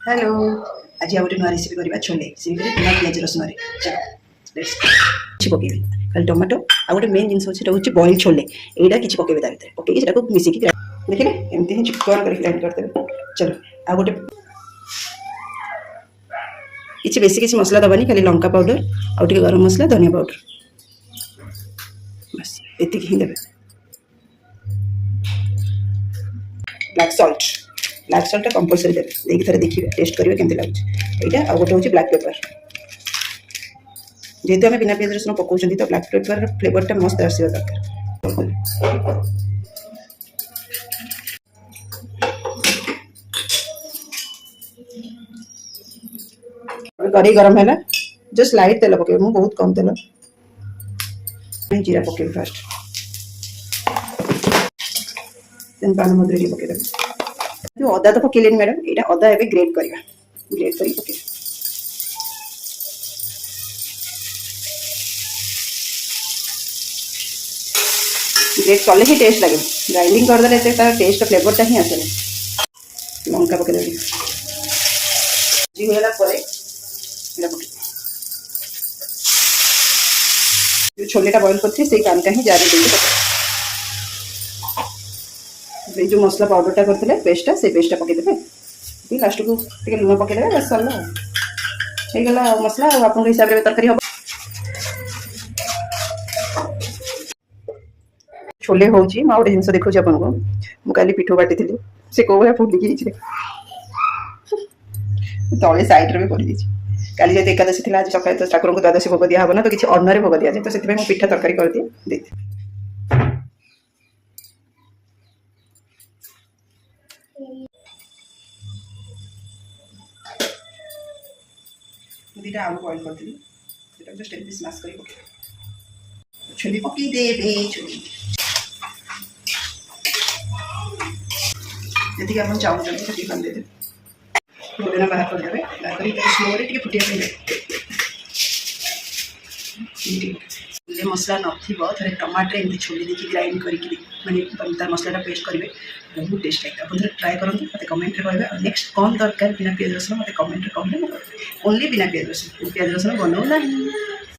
Hello आज गोटे नुआ रेसिपी करवा छोले से बिना पिज रसुन चलो लेट्स किसी पकेबी खाली टमाटो आ गोटे मेन जिन हूँ बॉइल छोले यहाँ किसी पकेबे ता भर पकईक मिसिक देखिए एमती ही चिकन कर ग्राइंड करदे। चलो आ गोटे किसी बेसी किसी मसला दबानी खाली लंका पाउडर आउ टे गरम मसला धनिया पाउडर बस ये ही देवे। ब्लैक सल्ट कंपलसरी देवे थे देखिए टेस्ट करेंगे केमती लगे यहाँ आ गोटे हूँ ब्लैक पेपर जेहेतु आम बिना पिज रसुन पकाउं तो ब्लैक पेपर फ्लेवरटा मस्त आसवा दरकार। कढ़ाई गरम है जस्ट लाइट तेल पके मुझे बहुत कम तेल जीरा पके फास्ट पान मधुरी पकईदे जो अदा तो पकईले मैडम यहाँ अदा एवं ग्रेट करवा ग्रेट कर पके ग्रेट कले ही टेस्ट लगे ग्राइंडिंग करदे तार टेस्ट फ्लेवरटा ही आसे लंका पकईदेवी होगा जो छोलेटा बॉइल करते से पानी ही जार दे जो मसला पाउडरटा करते पेस्टा से पेस्टा पकईदे लास्ट को लुण पकईदे बस सरला हो मसला आप हिसाब से तरकारी हम छोले हूँ गोटे जिन देखा आपको मुझे पिठो बाटी थी से कौ भाया फुलिकी तले सैड्रे भी पड़ी काली जब एकादशी थी आज सकाल तो ठाकुर को द्वादशी भोग दिया ना तो किसी अन्नरे भोग दिया जाए तो से पिठा तरकारी कर दिए दीटा आलू बॉइल कर जस्ट एमती स्मैश कर छोले पकई देवे छोले जी आप चाहते से कर देते छोले बाहर कर देवे बाहर कर स्लो रे फुटिया छोले मसला नथिबो थरे टमाटर एमती छोले देखिए ग्राइंड करके माने तार मसलाटा पेस्ट करेंगे बहुत टेस्ट लगे आप ट्राए करूँ मत कमेंट कहे और नेक्स्ट कौन दरकार बिना पिज रसुन मत कमेंट कहले ओनली बिना पिज रसुन बनाऊँ ना।